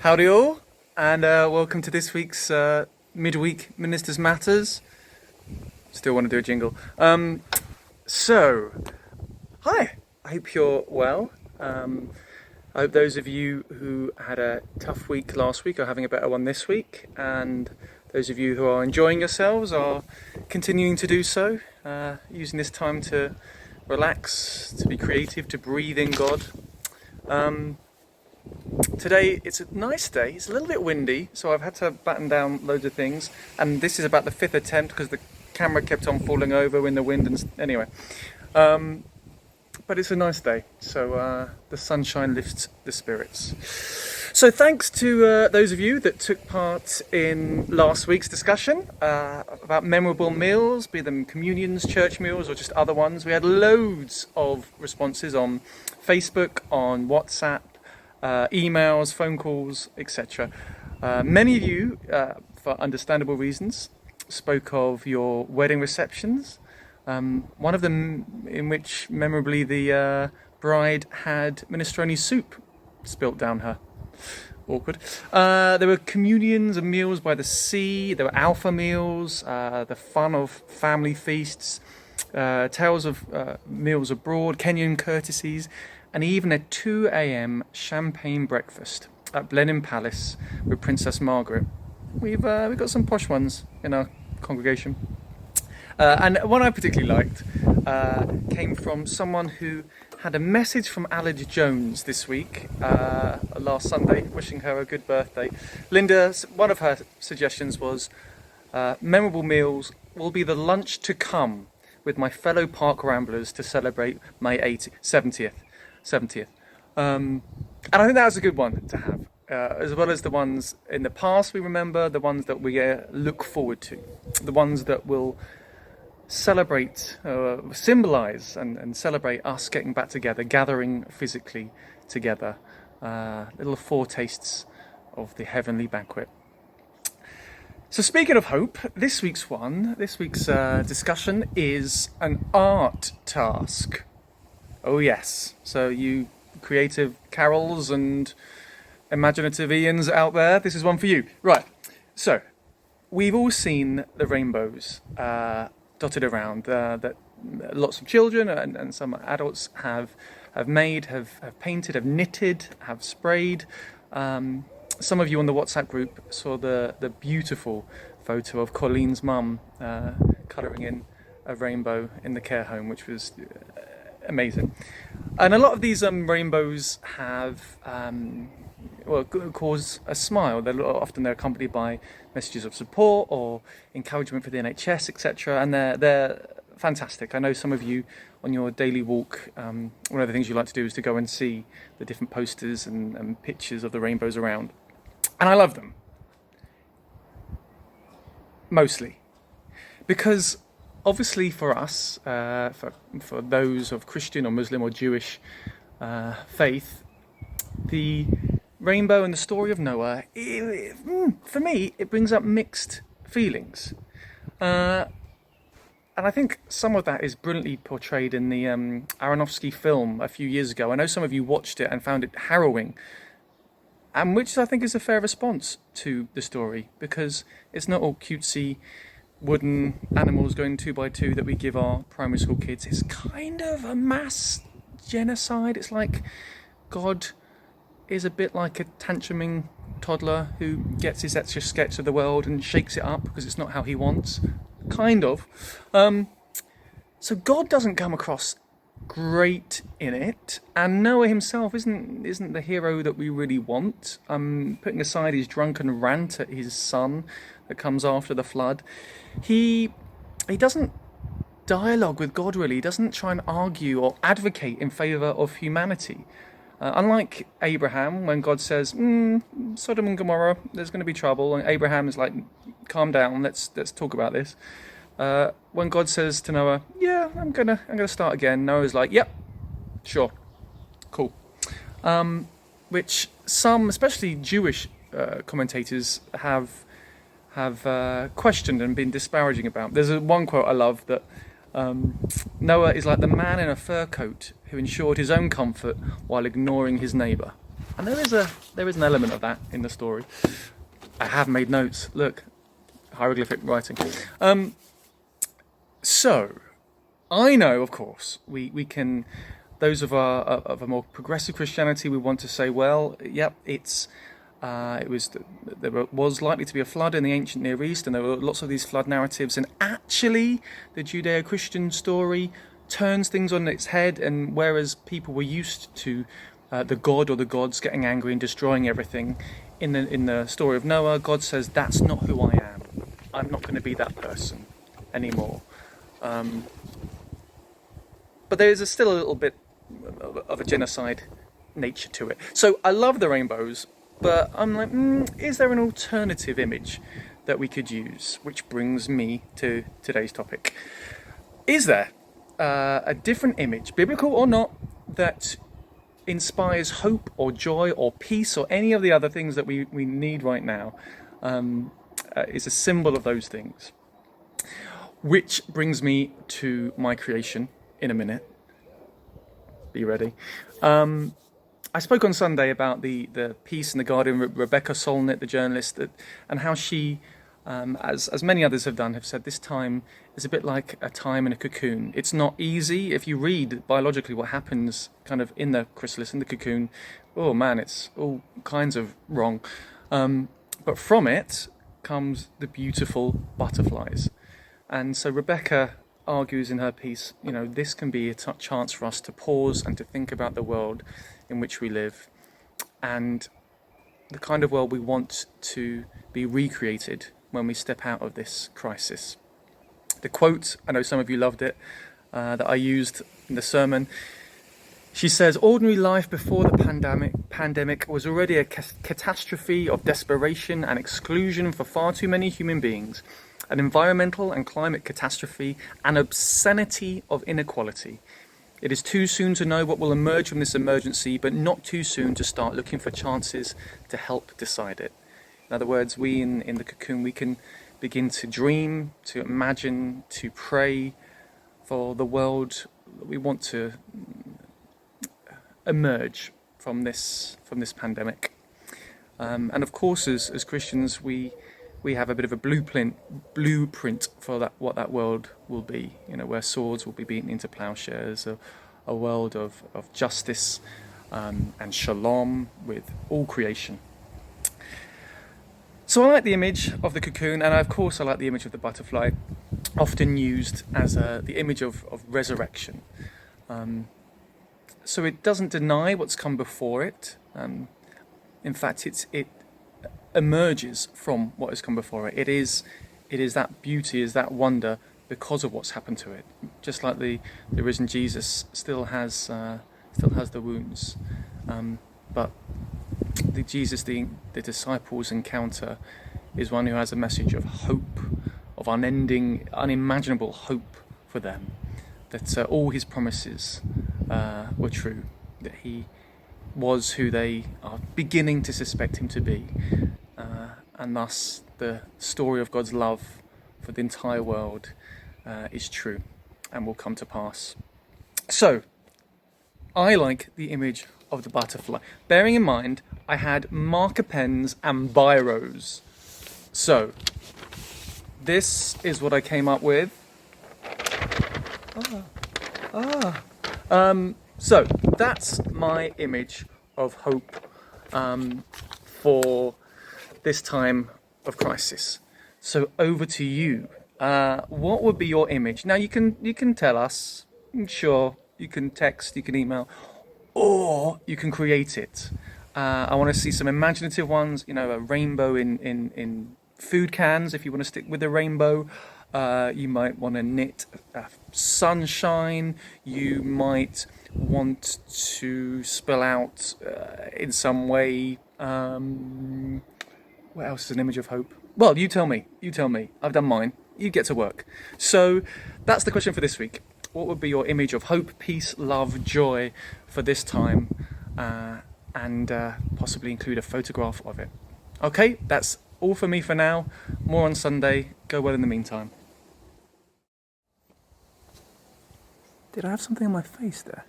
Howdy all, and welcome to this week's Midweek Ministers Matters. Still want to do a jingle. So, hi, I hope you're well. I hope those of you who had a tough week last week are having a better one this week, and those of you who are enjoying yourselves are continuing to do so, using this time to relax, to be creative, to breathe in God. Today it's a nice day, it's a little bit windy, so I've had to batten down loads of things, and this is about the fifth attempt because the camera kept on falling over in the wind and anyway. But it's a nice day, so the sunshine lifts the spirits. So thanks to those of you that took part in last week's discussion about memorable meals, be them communions, church meals, or just other ones. We had loads of responses on Facebook, on WhatsApp, emails, phone calls, etc. Many of you, for understandable reasons, spoke of your wedding receptions. One of them in which, memorably, the bride had minestrone soup spilt down her. Awkward. There were communions and meals by the sea. There were alpha meals, the fun of family feasts, tales of meals abroad, Kenyan courtesies, and even a 2 a.m. champagne breakfast at Blenheim Palace with Princess Margaret. We've got some posh ones in our congregation. And one I particularly liked came from someone who had a message from Alid Jones this week, last Sunday, wishing her a good birthday. Linda, one of her suggestions was, memorable meals will be the lunch to come with my fellow park ramblers to celebrate my 70th. And I think that was a good one to have, as well as the ones in the past we remember, the ones that we look forward to, the ones that will celebrate, symbolise and celebrate us getting back together, gathering physically together, little foretastes of the heavenly banquet. So speaking of hope, this week's discussion is an art task. Oh yes, so you creative Carols and imaginative Ians out there, this is one for you. Right, so we've all seen the rainbows dotted around that lots of children and some adults have made, have painted, have knitted, have sprayed. Some of you on the WhatsApp group saw the beautiful photo of Colleen's mum colouring in a rainbow in the care home, which was amazing. And a lot of these rainbows have cause a smile. They're accompanied by messages of support or encouragement for the NHS, etc. And they're fantastic. I know some of you on your daily walk, one of the things you like to do is to go and see the different posters and pictures of the rainbows around. And I love them. Mostly. Because obviously for us, for those of Christian or Muslim or Jewish faith, the rainbow and the story of Noah, for me, it brings up mixed feelings. And I think some of that is brilliantly portrayed in the Aronofsky film a few years ago. I know some of you watched it and found it harrowing, and which I think is a fair response to the story, because it's not all cutesy wooden animals going 2 by 2 that we give our primary school kids. It's kind of a mass genocide. It's like God is a bit like a tantruming toddler who gets his extra sketch of the world and shakes it up because it's not how he wants. Kind of. So God doesn't come across great in it, and Noah himself isn't the hero that we really want. Putting aside his drunken rant at his son that comes after the flood, he doesn't dialogue with God really. He doesn't try and argue or advocate in favour of humanity. Unlike Abraham, when God says, Sodom and Gomorrah, there's going to be trouble, and Abraham is like, calm down, let's talk about this. When God says to Noah, yeah, I'm gonna start again, Noah's like, yep, sure, cool. Which some, especially Jewish commentators, have questioned and been disparaging about. There's one quote I love that Noah is like the man in a fur coat who ensured his own comfort while ignoring his neighbour. And there is an element of that in the story. I have made notes. Look, hieroglyphic writing. So, I know, of course, we can. Those of a more progressive Christianity, we want to say, well, yep, there was likely to be a flood in the ancient Near East, and there were lots of these flood narratives. And actually, the Judeo-Christian story turns things on its head. And whereas people were used to the god or the gods getting angry and destroying everything, in the story of Noah, God says, "That's not who I am. I'm not going to be that person anymore." But there is still a little bit of a genocide nature to it. So I love the rainbows, but I'm like, is there an alternative image that we could use? Which brings me to today's topic. Is there a different image, biblical or not, that inspires hope or joy or peace or any of the other things that we need right now, is a symbol of those things? Which brings me to my creation in a minute. Be ready. I spoke on Sunday about the piece in The Guardian, Rebecca Solnit, the journalist, and how she, as many others have done, have said this time is a bit like a time in a cocoon. It's not easy. If you read biologically what happens kind of in the chrysalis, in the cocoon, oh man, it's all kinds of wrong. But from it comes the beautiful butterflies. And so Rebecca argues in her piece, this can be a chance for us to pause and to think about the world in which we live and the kind of world we want to be recreated when we step out of this crisis. The quote, I know some of you loved it, that I used in the sermon. She says, "Ordinary life before the pandemic was already a catastrophe of desperation and exclusion for far too many human beings. An environmental and climate catastrophe, an obscenity of inequality. It is too soon to know what will emerge from this emergency, but not too soon to start looking for chances to help decide it." In other words, we in the cocoon, we can begin to dream, to imagine, to pray for the world that we want to emerge from this pandemic. And of course, as Christians, we have a bit of a blueprint for what that world will be. Where swords will be beaten into plowshares, a world of justice and shalom with all creation. So I like the image of the cocoon, and of course I like the image of the butterfly, often used as the image of resurrection. So it doesn't deny what's come before it. In fact, it emerges from what has come before it. It is that beauty, is that wonder because of what's happened to it. Just like the risen Jesus still has the wounds, but the Jesus the disciples encounter is one who has a message of hope, of unending, unimaginable hope for them. That all his promises were true. That he was who they are beginning to suspect him to be. And thus the story of God's love for the entire world is true and will come to pass. So, I like the image of the butterfly. Bearing in mind, I had marker pens and biros. So, this is what I came up with. So, that's my image of hope for this time of crisis. So over to you. What would be your image? Now you can tell us. Sure, you can text, you can email, or you can create it. I want to see some imaginative ones. A rainbow in food cans. If you want to stick with the rainbow, you might want to knit sunshine. You might want to spell out in some way. What else is an image of hope? Well, you tell me. I've done mine. You get to work. So that's the question for this week. What would be your image of hope, peace, love, joy for this time? And possibly include a photograph of it. Okay, that's all for me for now. More on Sunday. Go well in the meantime. Did I have something on my face there?